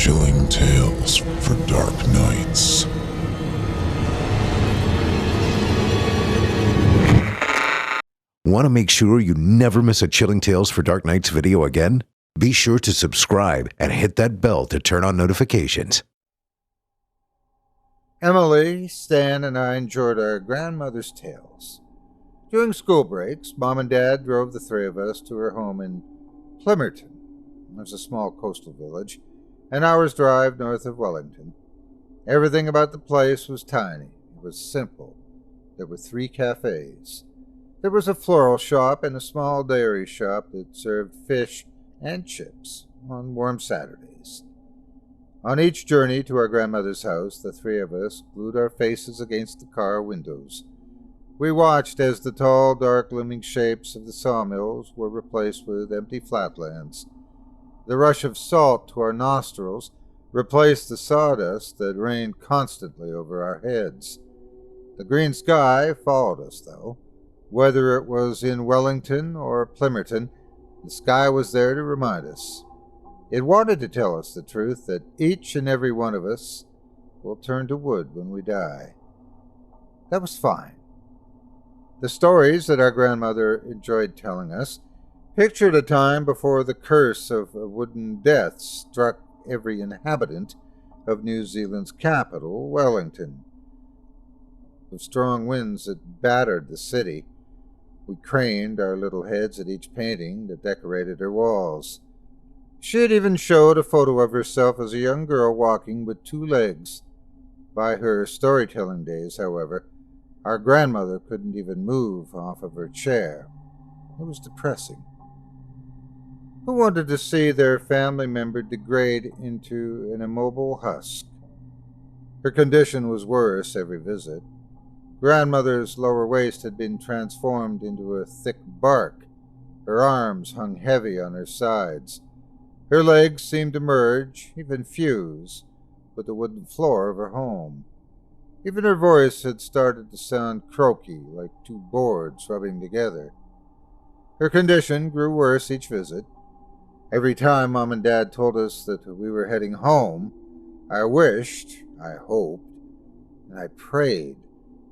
Chilling tales for dark nights. Want to make sure you never miss a Chilling Tales for Dark Nights video again? Be sure to subscribe and hit that bell to turn on notifications. Emily, Stan, and I enjoyed our grandmother's tales. During school breaks, Mom and Dad drove the three of us to her home in Plimerton. It was a small coastal village, an hour's drive north of Wellington. Everything about the place was tiny. It was simple. There were 3 cafes. There was a floral shop and a small dairy shop that served fish and chips on warm Saturdays. On each journey to our grandmother's house, the three of us glued our faces against the car windows. We watched as the tall, dark, looming shapes of the sawmills were replaced with empty flatlands. The rush of salt to our nostrils replaced the sawdust that rained constantly over our heads. The green sky followed us, though. Whether it was in Wellington or Plimerton, the sky was there to remind us. It wanted to tell us the truth that each and every one of us will turn to wood when we die. That was fine. The stories that our grandmother enjoyed telling us pictured a time before the curse of a wooden death struck every inhabitant of New Zealand's capital, Wellington. With strong winds that battered the city, we craned our little heads at each painting that decorated her walls. She had even showed a photo of herself as a young girl walking with 2 legs. By her storytelling days, however, our grandmother couldn't even move off of her chair. It was depressing. Who wanted to see their family member degrade into an immobile husk? Her condition was worse every visit. Grandmother's lower waist had been transformed into a thick bark. Her arms hung heavy on her sides. Her legs seemed to merge, even fuse, with the wooden floor of her home. Even her voice had started to sound croaky, like 2 boards rubbing together. Her condition grew worse each visit. Every time Mom and Dad told us that we were heading home, I wished, I hoped, and I prayed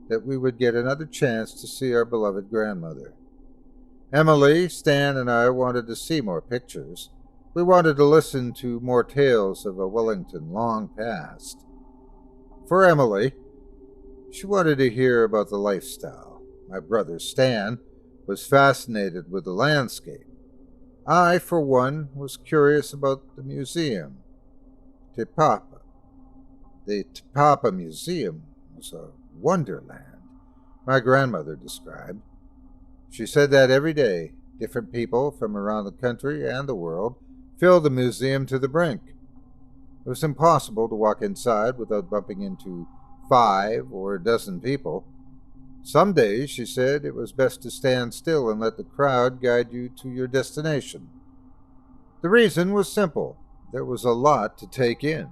that we would get another chance to see our beloved grandmother. Emily, Stan, and I wanted to see more pictures. We wanted to listen to more tales of a Wellington long past. For Emily, she wanted to hear about the lifestyle. My brother Stan was fascinated with the landscape. I, for one, was curious about the museum. Te Papa. The Te Papa Museum was a wonderland, my grandmother described. She said that every day, different people from around the country and the world filled the museum to the brink. It was impossible to walk inside without bumping into 5 or a dozen people. Some days, she said, it was best to stand still and let the crowd guide you to your destination. The reason was simple. There was a lot to take in.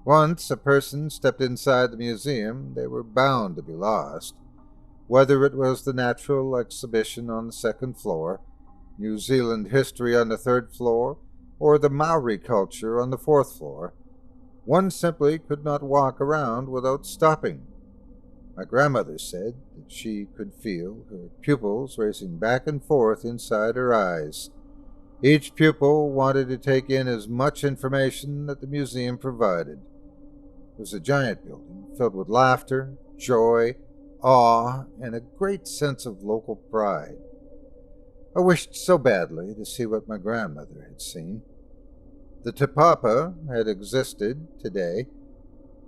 Once a person stepped inside the museum, they were bound to be lost. Whether it was the natural exhibition on the 2nd floor, New Zealand history on the 3rd floor, or the Maori culture on the 4th floor, one simply could not walk around without stopping. My grandmother said that she could feel her pupils racing back and forth inside her eyes. Each pupil wanted to take in as much information that the museum provided. It was a giant building filled with laughter, joy, awe, and a great sense of local pride. I wished so badly to see what my grandmother had seen. The Te Papa had existed today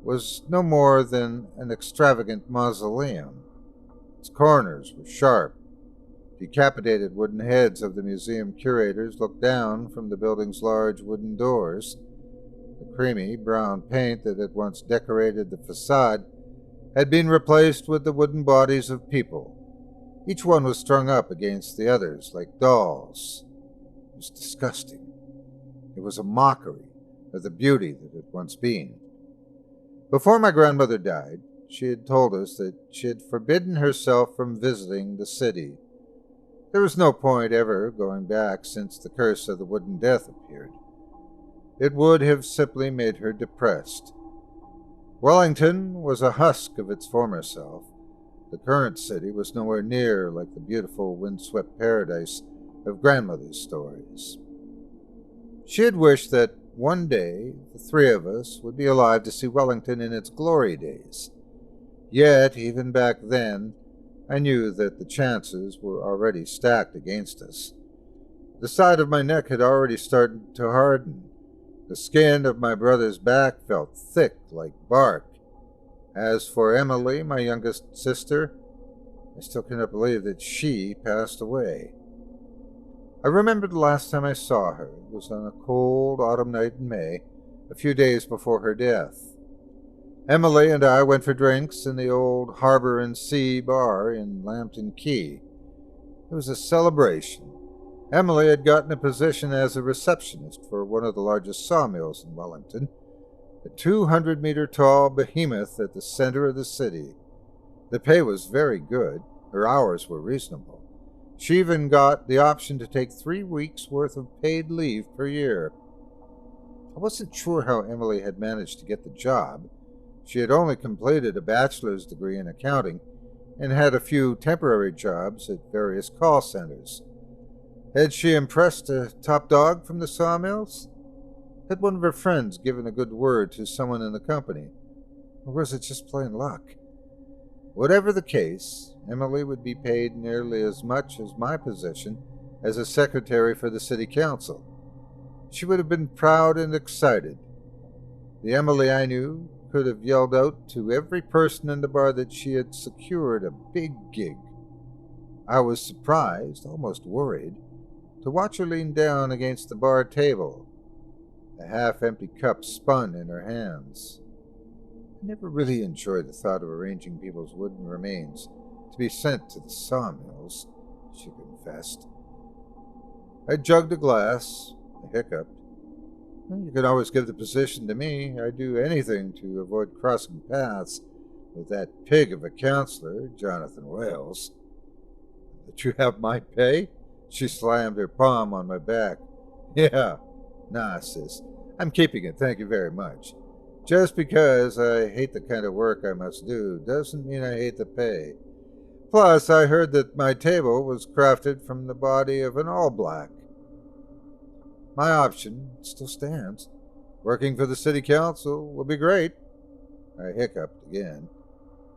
was no more than an extravagant mausoleum. Its corners were sharp. Decapitated wooden heads of the museum curators looked down from the building's large wooden doors. The creamy brown paint that had once decorated the facade had been replaced with the wooden bodies of people. Each one was strung up against the others like dolls. It was disgusting. It was a mockery of the beauty that had once been. Before my grandmother died, she had told us that she had forbidden herself from visiting the city. There was no point ever going back since the curse of the wooden death appeared. it would have simply made her depressed. Wellington was a husk of its former self. The current city was nowhere near like the beautiful, windswept paradise of grandmother's stories. She had wished that one day the three of us would be alive to see Wellington in its glory days. Yet, even back then, I knew that the chances were already stacked against us. The side of my neck had already started to harden. The skin of my brother's back felt thick like bark. As for Emily, my youngest sister, I still cannot believe that she passed away. I remember the last time I saw her. It was on a cold autumn night in May, a few days before her death. Emily and I went for drinks in the old Harbor and Sea bar in Lambton Key. It was a celebration. Emily had gotten a position as a receptionist for one of the largest sawmills in Wellington, a 200-meter-tall behemoth at the center of the city. The pay was very good. Her hours were reasonable. She even got the option to take 3 weeks' worth of paid leave per year. I wasn't sure how Emily had managed to get the job. She had only completed a bachelor's degree in accounting and had a few temporary jobs at various call centers. Had she impressed a top dog from the sawmills? Had one of her friends given a good word to someone in the company? Or was it just plain luck? Whatever the case, Emily would be paid nearly as much as my position as a secretary for the city council. She would have been proud and excited. The Emily I knew could have yelled out to every person in the bar that she had secured a big gig. I was surprised, almost worried, to watch her lean down against the bar table. A half-empty cup spun in her hands. I never really enjoyed the thought of arranging people's wooden remains to be sent to the sawmills, she confessed. I jugged a glass. I hiccuped. You can always give the position to me. I'd do anything to avoid crossing paths with that pig of a counselor, Jonathan Wales. That you have my pay? She slammed her palm on my back. Yeah. Nah, sis. I'm keeping it, thank you very much. Just because I hate the kind of work I must do doesn't mean I hate the pay. Plus, I heard that my table was crafted from the body of an all-black. My option still stands. Working for the city council would be great. I hiccuped again.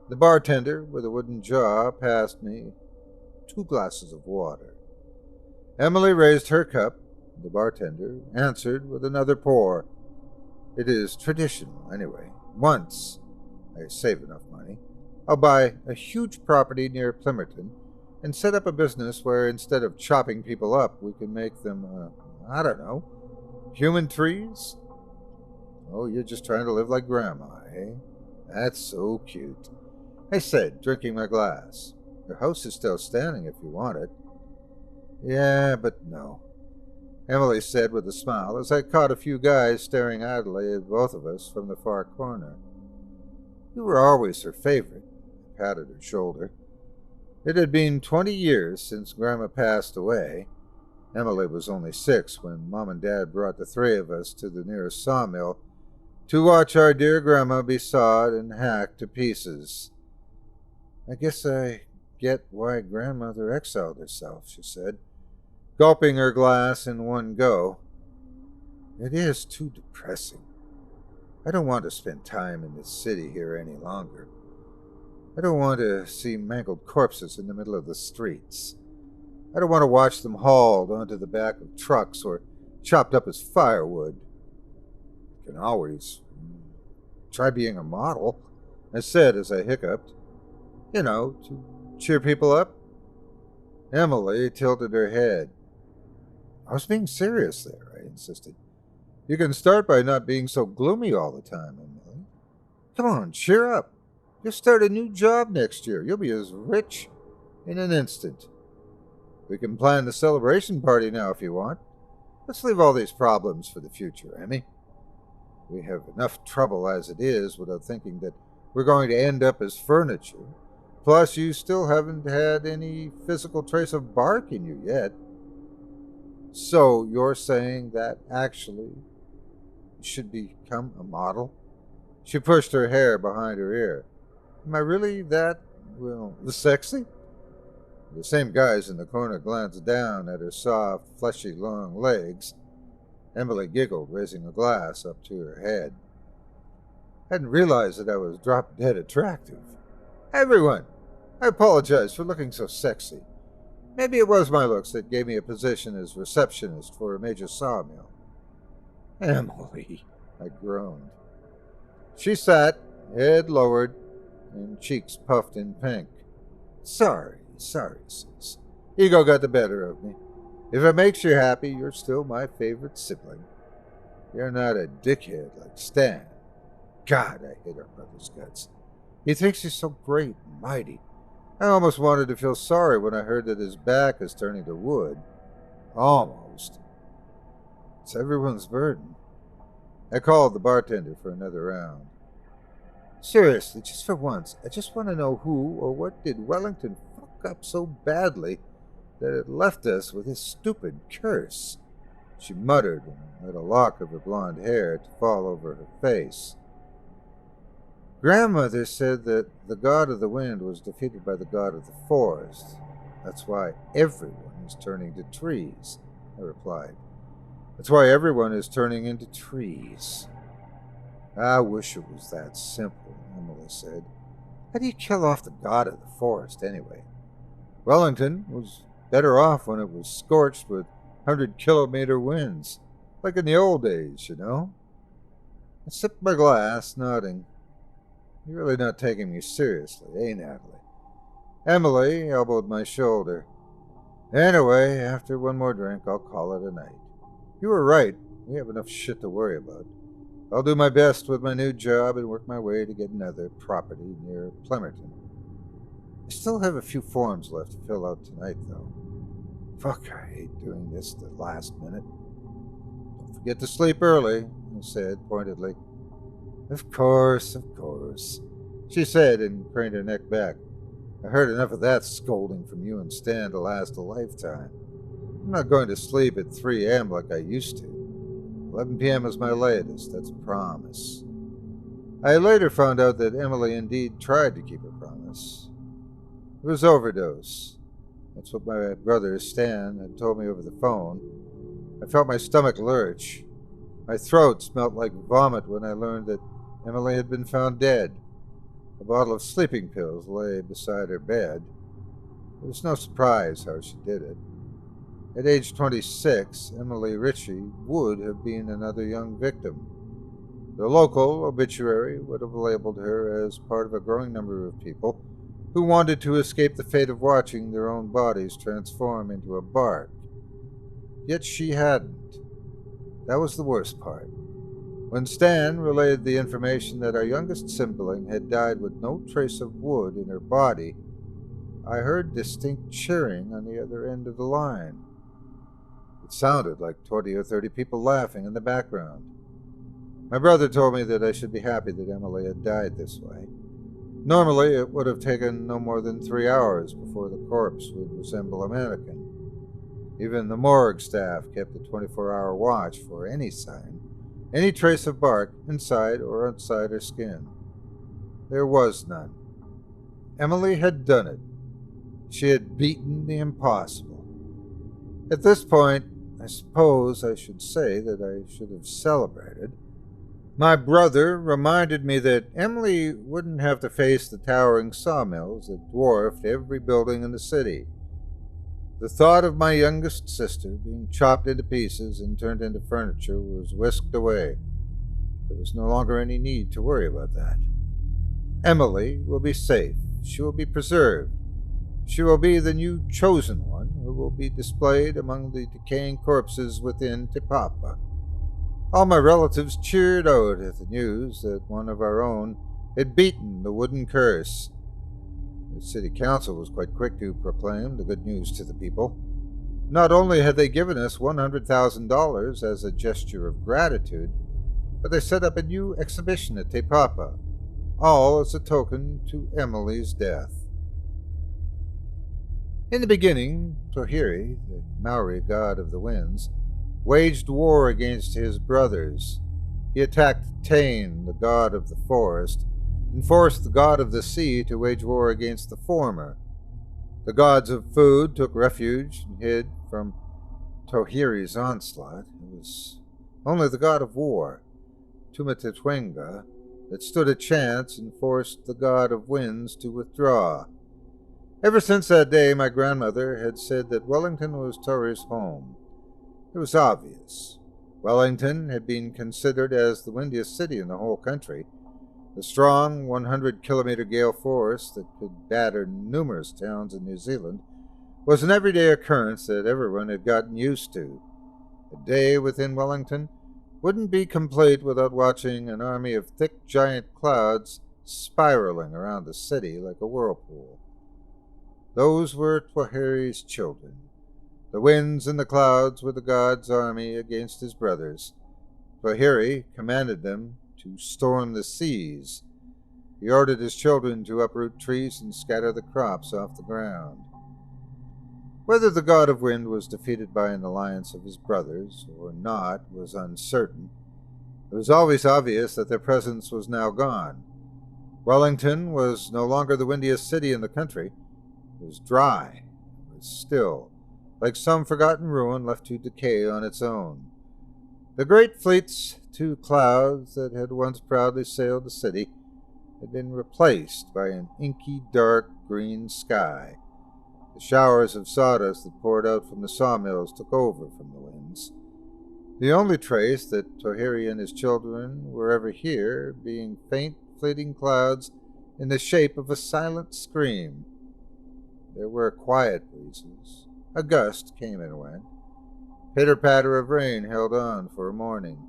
The bartender with a wooden jaw passed me 2 glasses of water. Emily raised her cup. The bartender answered with another pour. It is traditional, anyway. Once I save enough money, I'll buy a huge property near Plimerton and set up a business where instead of chopping people up, we can make them, I don't know, human trees? Oh, you're just trying to live like Grandma, eh? That's so cute. I said, drinking my glass. Your house is still standing if you want it. Yeah, but no, Emily said with a smile as I caught a few guys staring idly at both of us from the far corner. You were always her favorite. I patted her shoulder. It had been 20 years since Grandma passed away. Emily was only 6 when Mom and Dad brought the 3 of us to the nearest sawmill to watch our dear Grandma be sawed and hacked to pieces. I guess I get why Grandmother exiled herself, she said, gulping her glass in one go. It is too depressing. I don't want to spend time in this city here any longer. I don't want to see mangled corpses in the middle of the streets. I don't want to watch them hauled onto the back of trucks or chopped up as firewood. I can always try being a model, I said as I hiccuped. You know, to cheer people up. Emily tilted her head. I was being serious there, I insisted. You can start by not being so gloomy all the time, Emily. Come on, cheer up. You'll start a new job next year. You'll be as rich in an instant. We can plan the celebration party now if you want. Let's leave all these problems for the future, Emmy. We have enough trouble as it is without thinking that we're going to end up as furniture. Plus, you still haven't had any physical trace of bark in you yet. So, you're saying that actually should become a model? She pushed her hair behind her ear. Am I really that, sexy? The same guys in the corner glanced down at her soft, fleshy, long legs. Emily giggled, raising a glass up to her head. I hadn't realized that I was drop-dead attractive. Everyone, I apologize for looking so sexy. Maybe it was my looks that gave me a position as receptionist for a major sawmill. Emily, I groaned. She sat, head lowered, and cheeks puffed in pink. Sorry, sis. Ego got the better of me. If it makes you happy, you're still my favorite sibling. You're not a dickhead like Stan. God, I hate our brother's guts. He thinks he's so great and mighty. I almost wanted to feel sorry when I heard that his back is turning to wood. Almost. It's everyone's burden. I called the bartender for another round. Seriously, just for once, I just want to know who or what did Wellington fuck up so badly that it left us with his stupid curse. She muttered and let a lock of her blonde hair to fall over her face. Grandmother said that the god of the wind was defeated by the god of the forest. That's why everyone is turning to trees, I replied. That's why everyone is turning into trees. I wish it was that simple, Emily said. How do you kill off the god of the forest, anyway? Wellington was better off when it was scorched with 100-kilometer winds, like in the old days, you know? I sipped my glass, nodding. You're really not taking me seriously, eh, Natalie? Emily elbowed my shoulder. Anyway, after one more drink, I'll call it a night. You were right. We have enough shit to worry about. I'll do my best with my new job and work my way to get another property near Plemerton. I still have a few forms left to fill out tonight, though. Fuck, I hate doing this at the last minute. Don't forget to sleep early, I said pointedly. Of course, she said and craned her neck back. I heard enough of that scolding from you and Stan to last a lifetime. I'm not going to sleep at 3 a.m. like I used to. 11 p.m. is my latest, that's a promise. I later found out that Emily indeed tried to keep her promise. It was overdose. That's what my brother Stan had told me over the phone. I felt my stomach lurch. My throat smelt like vomit when I learned that Emily had been found dead. A bottle of sleeping pills lay beside her bed. It was no surprise how she did it. At age 26, Emily Ritchie would have been another young victim. The local obituary would have labeled her as part of a growing number of people who wanted to escape the fate of watching their own bodies transform into a bark. Yet she hadn't. That was the worst part. When Stan relayed the information that our youngest sibling had died with no trace of wood in her body, I heard distinct cheering on the other end of the line. It sounded like 20 or 30 people laughing in the background. My brother told me that I should be happy that Emily had died this way. Normally, it would have taken no more than 3 hours before the corpse would resemble a mannequin. Even the morgue staff kept a 24-hour watch for any sign, any trace of bark inside or outside her skin. There was none. Emily had done it. She had beaten the impossible. At this point, I suppose I should say that I should have celebrated. My brother reminded me that Emily wouldn't have to face the towering sawmills that dwarfed every building in the city. The thought of my youngest sister being chopped into pieces and turned into furniture was whisked away. There was no longer any need to worry about that. Emily will be safe. She will be preserved. She will be the new chosen one who will be displayed among the decaying corpses within Tipapa. All my relatives cheered out at the news that one of our own had beaten the wooden curse. The city council was quite quick to proclaim the good news to the people. Not only had they given us $100,000 as a gesture of gratitude, but they set up a new exhibition at Te Papa, all as a token to Emily's death. In the beginning, Tohiri, the Maori god of the winds, waged war against his brothers. He attacked Tane, the god of the forest, and forced the god of the sea to wage war against the former. The gods of food took refuge and hid from Tohiri's onslaught. It was only the god of war, Tumatetwenga, that stood a chance and forced the god of winds to withdraw. Ever since that day, my grandmother had said that Wellington was Tori's home. It was obvious. Wellington had been considered as the windiest city in the whole country. The strong 100-kilometer gale force that could batter numerous towns in New Zealand was an everyday occurrence that everyone had gotten used to. A day within Wellington wouldn't be complete without watching an army of thick giant clouds spiraling around the city like a whirlpool. Those were Twahiri's children. The winds and the clouds were the god's army against his brothers. Twahiri commanded them to storm the seas. He ordered his children to uproot trees and scatter the crops off the ground. Whether the god of wind was defeated by an alliance of his brothers or not was uncertain. It was always obvious that their presence was now gone. Wellington was no longer the windiest city in the country. It was dry. It was still, like some forgotten ruin left to decay on its own. The great fleet's two clouds that had once proudly sailed the city had been replaced by an inky, dark green sky. The showers of sawdust that poured out from the sawmills took over from the winds. The only trace that Tohiri and his children were ever here being faint, fleeting clouds in the shape of a silent scream. There were quiet breezes. A gust came and went. Pitter-patter of rain held on for a morning.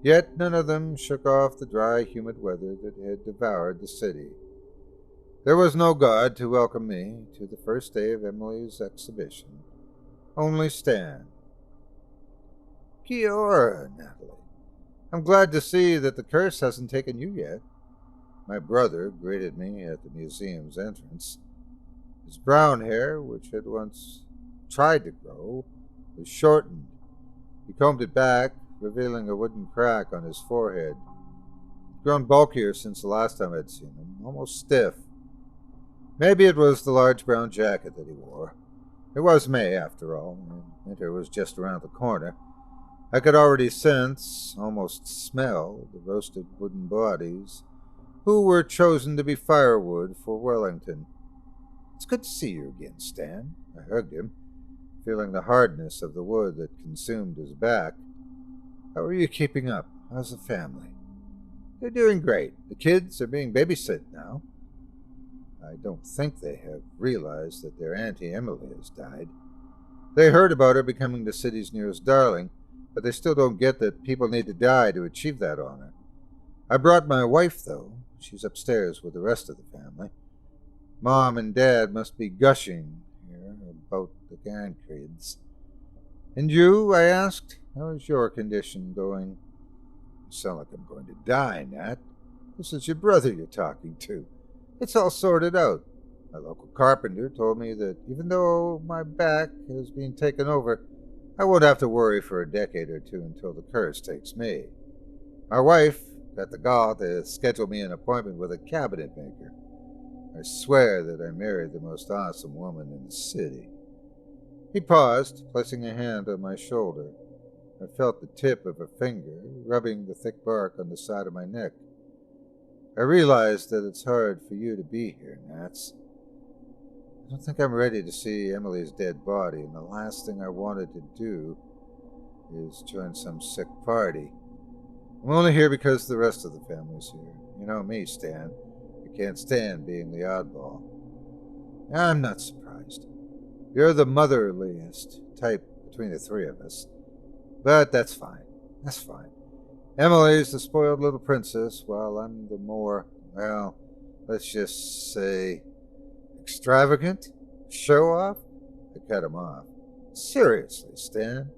Yet none of them shook off the dry, humid weather that had devoured the city. There was no god to welcome me to the first day of Emily's exhibition. Only Stan. Kia ora, Natalie. I'm glad to see that the curse hasn't taken you yet. My brother greeted me at the museum's entrance. His brown hair, which had once tried to grow, was shortened. He combed it back, revealing a wooden crack on his forehead. He'd grown bulkier since the last time I'd seen him, almost stiff. Maybe it was the large brown jacket that he wore. It was May, after all, and winter was just around the corner. I could already sense, almost smell, the roasted wooden bodies who were chosen to be firewood for Wellington. It's good to see you again, Stan. I hugged him, feeling the hardness of the wood that consumed his back. How are you keeping up? How's the family? They're doing great. The kids are being babysit now. I don't think they have realized that their Auntie Emily has died. They heard about her becoming the city's nearest darling, but they still don't get that people need to die to achieve that honor. I brought my wife, though. She's upstairs with the rest of the family. Mom and Dad must be gushing here about the grandkids. And you, I asked, how is your condition going? You sound like I'm going to die, Nat. This is your brother you're talking to. It's all sorted out. My local carpenter told me that even though my back has been taken over, I won't have to worry for a decade or two until the curse takes me. My wife got the gall to schedule me an appointment with a cabinet maker. I swear that I married the most awesome woman in the city. He paused, placing a hand on my shoulder. I felt the tip of a finger rubbing the thick bark on the side of my neck. I realize that it's hard for you to be here, Nats. I don't think I'm ready to see Emily's dead body, and the last thing I wanted to do is join some sick party. I'm only here because the rest of the family's here. You know me, Stan. I can't stand being the oddball. I'm not surprised. You're the motherliest type between the three of us. But that's fine. That's fine. Emily's the spoiled little princess, while I'm the more, well, let's just say, extravagant? Show-off? I cut him off. Seriously, Stan?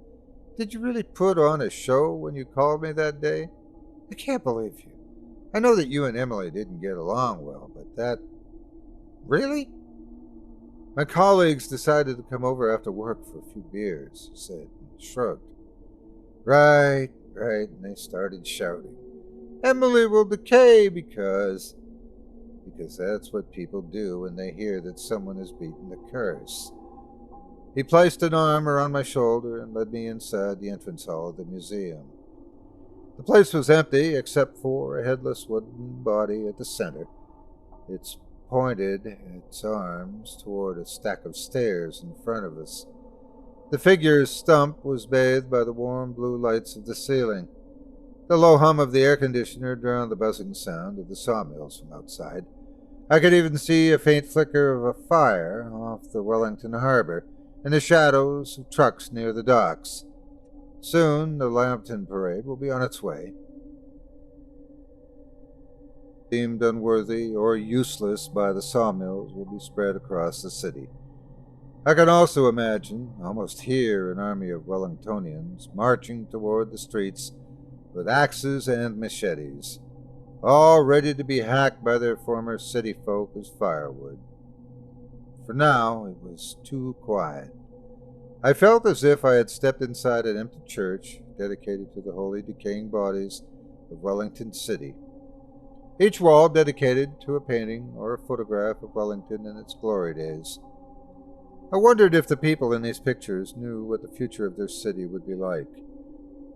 Did you really put on a show when you called me that day? I can't believe you. I know that you and Emily didn't get along well, but that... Really? My colleagues decided to come over after work for a few beers, he said, and shrugged. Right. right? And they started shouting, "Emily will decay because that's what people do when they hear that someone has beaten the curse." He placed an arm around my shoulder and led me inside the entrance hall of the museum. The place was empty except for a headless wooden body at the center. It's pointed its arms toward a stack of stairs in front of us. The figure's stump was bathed by the warm blue lights of the ceiling. The low hum of the air conditioner drowned the buzzing sound of the sawmills from outside. I could even see a faint flicker of a fire off the Wellington harbor and the shadows of trucks near the docks. Soon the Lambton parade will be on its way. Deemed unworthy or useless by the sawmills will be spread across the city. I can also imagine, almost hear, an army of Wellingtonians marching toward the streets with axes and machetes, all ready to be hacked by their former city folk as firewood. For now, it was too quiet. I felt as if I had stepped inside an empty church dedicated to the holy decaying bodies of Wellington City. Each wall dedicated to a painting or a photograph of Wellington in its glory days. I wondered if the people in these pictures knew what the future of their city would be like.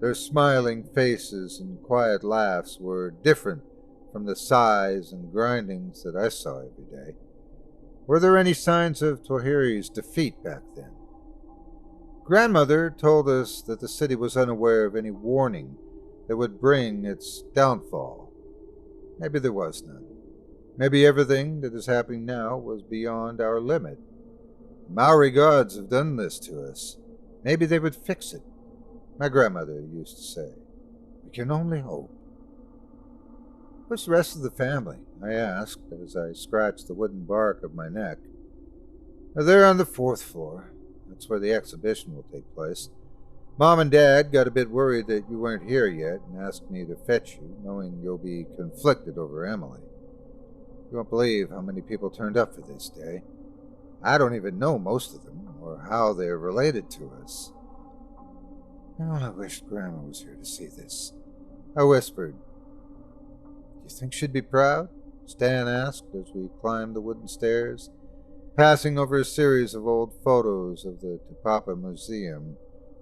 Their smiling faces and quiet laughs were different from the sighs and grindings that I saw every day. Were there any signs of Tohiri's defeat back then? Grandmother told us that the city was unaware of any warning that would bring its downfall. Maybe there was none. Maybe everything that is happening now was beyond our limit. The Maori gods have done this to us. Maybe they would fix it. My grandmother used to say. We can only hope. Where's the rest of the family? I asked as I scratched the wooden bark of my neck. They're on the 4th floor. That's where the exhibition will take place. Mom and Dad got a bit worried that you weren't here yet and asked me to fetch you, knowing you'll be conflicted over Emily. You won't believe how many people turned up for this day. I don't even know most of them, or how they're related to us. Oh, I wish Grandma was here to see this. I whispered. Do you think she'd be proud? Stan asked as we climbed the wooden stairs, passing over a series of old photos of the Tupapa Museum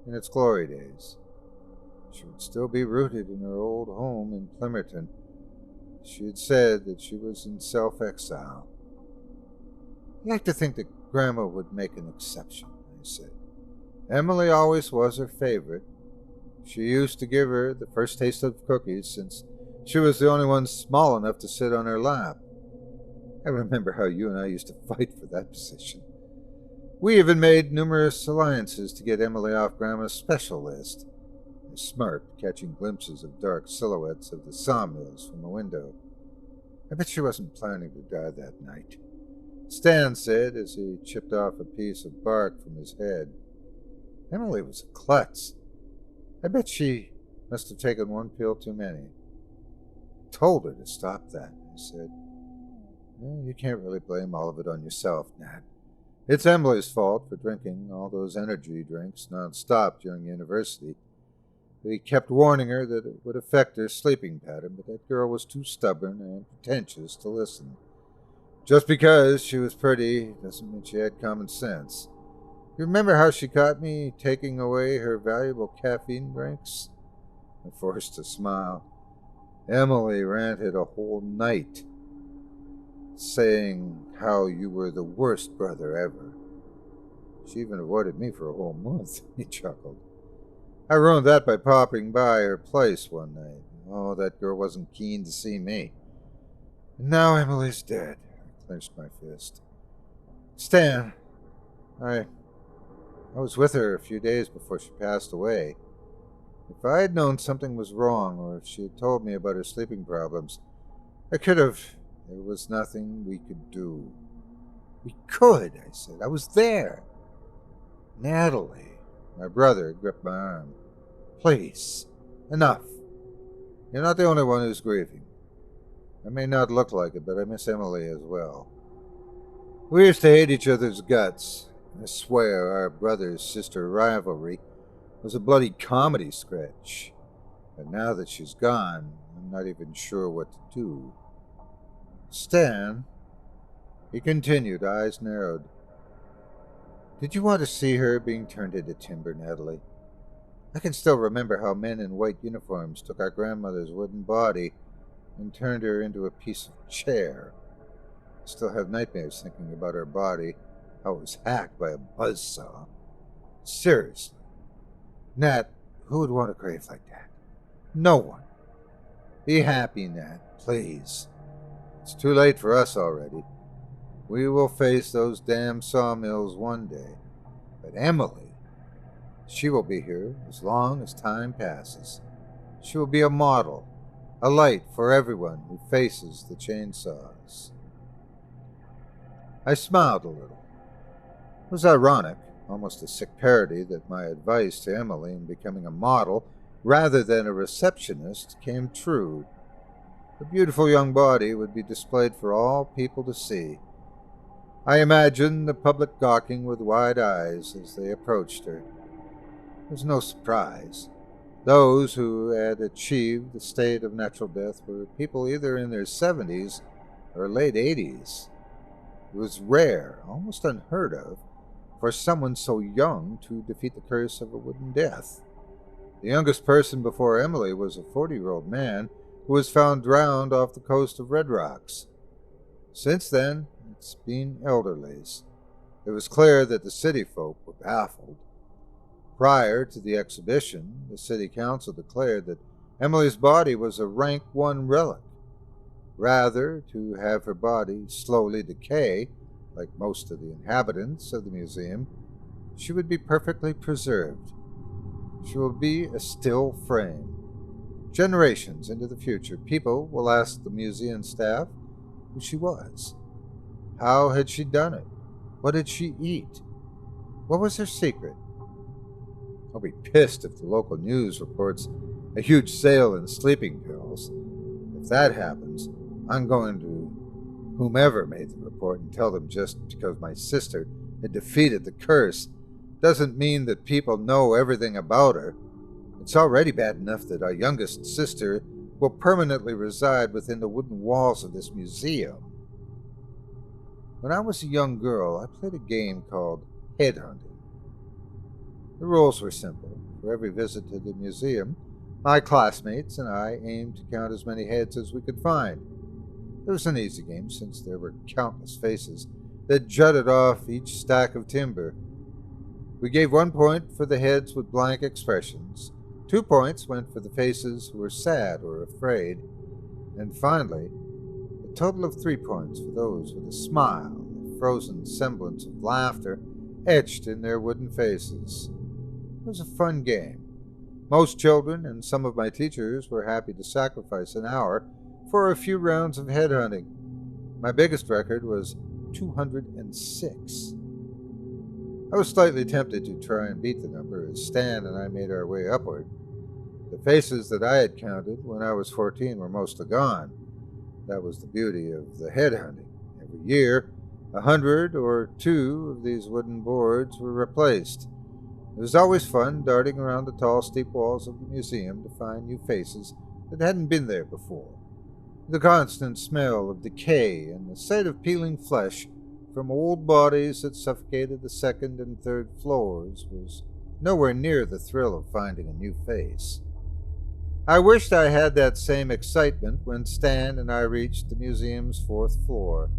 in its glory days. She would still be rooted in her old home in Plimerton. She had said that she was in self-exile. I'd like to think that Grandma would make an exception, I said. Emily always was her favorite. She used to give her the first taste of cookies since she was the only one small enough to sit on her lap. I remember how you and I used to fight for that position. We even made numerous alliances to get Emily off Grandma's special list. I smirked, catching glimpses of dark silhouettes of the sawmills from the window. I bet she wasn't planning to die that night. Stan said as he chipped off a piece of bark from his head. Emily was a klutz. I bet she must have taken one pill too many. I told her to stop that, I said. Well, you can't really blame all of it on yourself, Nat. It's Emily's fault for drinking all those energy drinks non-stop during university. We kept warning her that it would affect her sleeping pattern, but that girl was too stubborn and pretentious to listen. Just because she was pretty doesn't mean she had common sense. You remember how she caught me taking away her valuable caffeine drinks? I forced a smile. Emily ranted a whole night, saying how you were the worst brother ever. She even avoided me for a whole month, he chuckled. I ruined that by popping by her place one night. Oh, that girl wasn't keen to see me. And now Emily's dead. I clenched my fist. Stan, I was with her a few days before she passed away. If I had known something was wrong, or if she had told me about her sleeping problems, I could have. There was nothing we could do. We could, I said. I was there. Natalie, my brother, gripped my arm. Please, enough. You're not the only one who's grieving. I may not look like it, but I miss Emily as well. We used to hate each other's guts. I swear our brother-sister rivalry was a bloody comedy sketch. But now that she's gone, I'm not even sure what to do. Stan, he continued, eyes narrowed. Did you want to see her being turned into timber, Natalie? I can still remember how men in white uniforms took our grandmother's wooden body and turned her into a piece of chair. I still have nightmares thinking about her body, how it was hacked by a buzzsaw. Seriously. Nat, who would want a grave like that? No one. Be happy, Nat, please. It's too late for us already. We will face those damn sawmills one day. But Emily, she will be here as long as time passes. She will be a model, a light for everyone who faces the chainsaws. I smiled a little. It was ironic, almost a sick parody, that my advice to Emily in becoming a model rather than a receptionist came true. Her beautiful young body would be displayed for all people to see. I imagined the public gawking with wide eyes as they approached her. It was no surprise. Those who had achieved the state of natural death were people either in their 70s or late 80s. It was rare, almost unheard of, for someone so young to defeat the curse of a wooden death. The youngest person before Emily was a 40-year-old man who was found drowned off the coast of Red Rocks. Since then, it's been elderlies. It was clear that the city folk were baffled. Prior to the exhibition, the city council declared that Emily's body was a rank 1 relic. Rather, to have her body slowly decay, like most of the inhabitants of the museum, she would be perfectly preserved. She will be a still frame. Generations into the future, people will ask the museum staff who she was. How had she done it? What did she eat? What was her secret? I'll be pissed if the local news reports a huge sale in sleeping pills. If that happens, I'm going to whomever made the report and tell them just because my sister had defeated the curse doesn't mean that people know everything about her. It's already bad enough that our youngest sister will permanently reside within the wooden walls of this museum. When I was a young girl, I played a game called headhunting. The rules were simple. For every visit to the museum, my classmates and I aimed to count as many heads as we could find. It was an easy game since there were countless faces that jutted off each stack of timber. We gave 1 point for the heads with blank expressions, 2 points went for the faces who were sad or afraid, and finally, a total of 3 points for those with a smile, a frozen semblance of laughter etched in their wooden faces. It was a fun game. Most children and some of my teachers were happy to sacrifice an hour for a few rounds of headhunting. My biggest record was 206. I was slightly tempted to try and beat the number as Stan and I made our way upward. The faces that I had counted when I was 14 were mostly gone. That was the beauty of the headhunting. Every year, 100 or 2 of these wooden boards were replaced. It was always fun darting around the tall, steep walls of the museum to find new faces that hadn't been there before. The constant smell of decay and the sight of peeling flesh from old bodies that suffocated the second and third floors was nowhere near the thrill of finding a new face. I wished I had that same excitement when Stan and I reached the museum's 4th floor.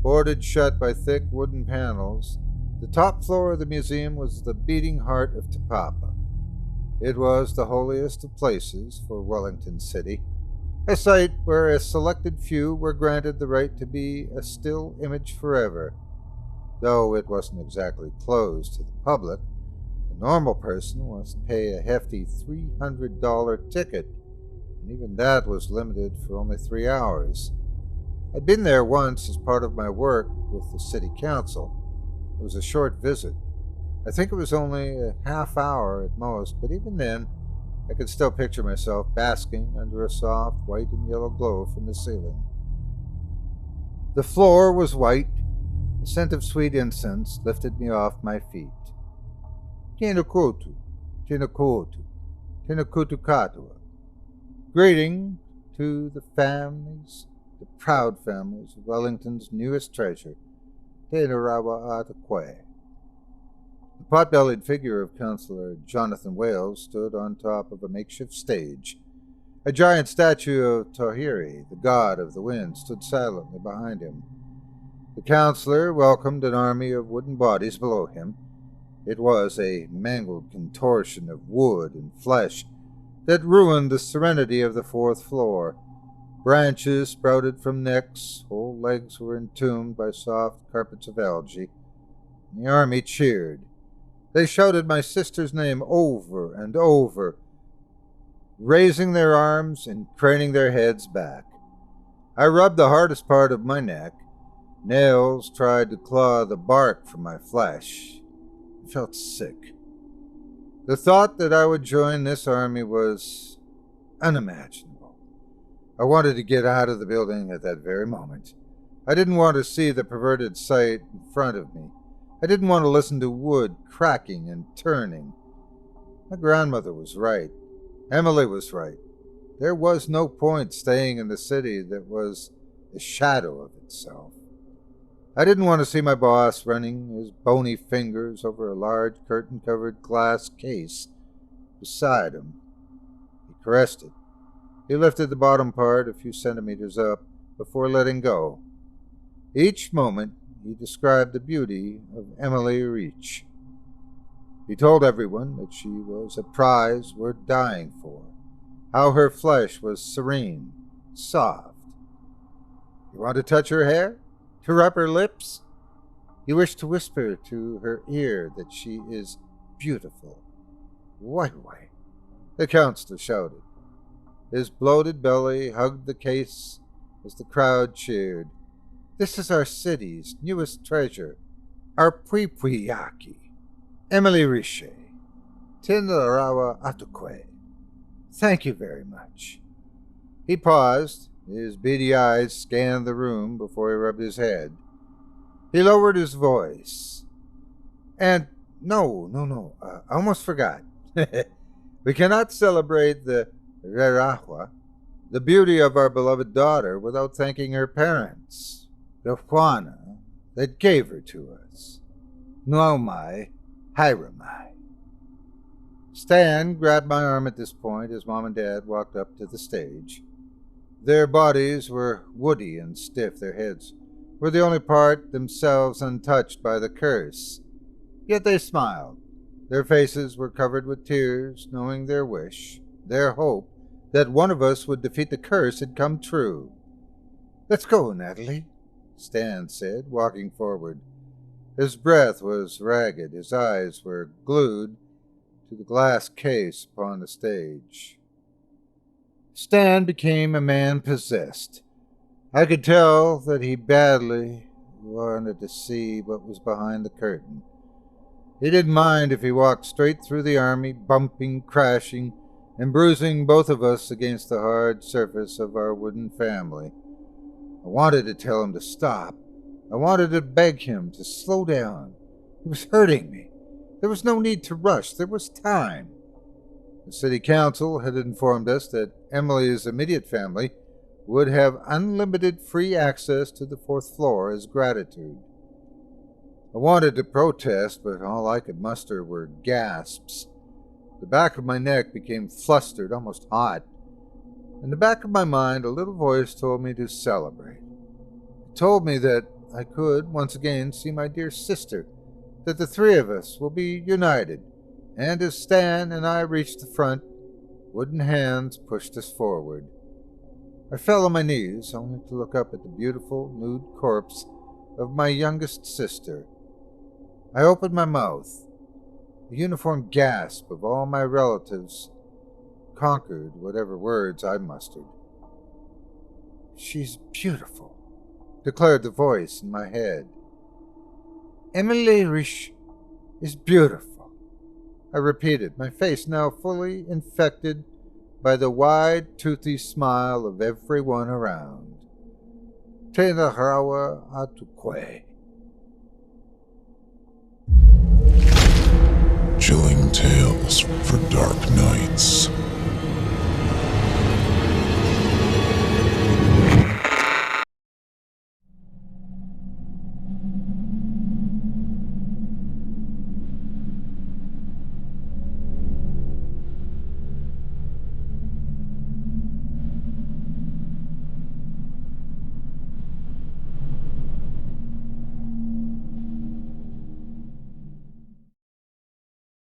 Boarded shut by thick wooden panels, the top floor of the museum was the beating heart of Tapapa. It was the holiest of places for Wellington City, a site where a selected few were granted the right to be a still image forever. Though it wasn't exactly closed to the public, a normal person must pay a hefty $300 ticket, and even that was limited for only 3 hours. I'd been there once as part of my work with the city council. It was a short visit. I think it was only a half hour at most, but even then, I could still picture myself basking under a soft white and yellow glow from the ceiling. The floor was white. The scent of sweet incense lifted me off my feet. Tinakutu, Tinakutu, Tinakutu Katua. Greeting to the families, the proud families of Wellington's newest treasure, Tenarawa Atakwe. The pot-bellied figure of Councillor Jonathan Wales stood on top of a makeshift stage. A giant statue of Jiry, the god of the wind, stood silently behind him. The councillor welcomed an army of wooden bodies below him. It was a mangled contortion of wood and flesh that ruined the serenity of the fourth floor. Branches sprouted from necks, whole legs were entombed by soft carpets of algae. The army cheered. They shouted my sister's name over and over, raising their arms and craning their heads back. I rubbed the hardest part of my neck. Nails tried to claw the bark from my flesh. I felt sick. The thought that I would join this army was unimaginable. I wanted to get out of the building at that very moment. I didn't want to see the perverted sight in front of me. I didn't want to listen to wood cracking and turning. My grandmother was right. Emily was right. There was no point staying in the city that was the shadow of itself. I didn't want to see my boss running his bony fingers over a large curtain-covered glass case beside him. He caressed it. He lifted the bottom part a few centimeters up before letting go. Each moment, he described the beauty of Emily Reach. He told everyone that she was a prize worth dying for, how her flesh was serene, soft. You want to touch her hair? To rub her lips? He wished to whisper to her ear that she is beautiful. Why? The counselor shouted. His bloated belly hugged the case as the crowd cheered. This is our city's newest treasure, our Puipuyaki, Emily Riche, Tenarawa Atukwe. Thank you very much. He paused. His beady eyes scanned the room before he rubbed his head. He lowered his voice. And no, I almost forgot. We cannot celebrate the Rerahua, the beauty of our beloved daughter, without thanking her parents, the Juana that gave her to us. Nuaumai Hiramai. Stan grabbed my arm at this point as Mom and Dad walked up to the stage. Their bodies were woody and stiff. Their heads were the only part themselves untouched by the curse. Yet they smiled. Their faces were covered with tears, knowing their wish, their hope, that one of us would defeat the curse had come true. Let's go, Natalie, Stan said, walking forward. His breath was ragged. His eyes were glued to the glass case upon the stage. Stan became a man possessed. I could tell that he badly wanted to see what was behind the curtain. He didn't mind if he walked straight through the army, bumping, crashing, and bruising both of us against the hard surface of our wooden family. I wanted to tell him to stop. I wanted to beg him to slow down. He was hurting me. There was no need to rush. There was time. The city council had informed us that Emily's immediate family would have unlimited free access to the fourth floor as gratitude. I wanted to protest, but all I could muster were gasps. The back of my neck became flustered, almost hot. In the back of my mind, a little voice told me to celebrate. It told me that I could once again see my dear sister, that the three of us will be united. And as Stan and I reached the front, wooden hands pushed us forward. I fell on my knees, only to look up at the beautiful, nude corpse of my youngest sister. I opened my mouth. The uniform gasp of all my relatives conquered whatever words I mustered. She's beautiful, declared the voice in my head. Emily Riche is beautiful, I repeated, my face now fully infected by the wide, toothy smile of everyone around. Tenarawa Atukwe. Chilling tales for dark nights.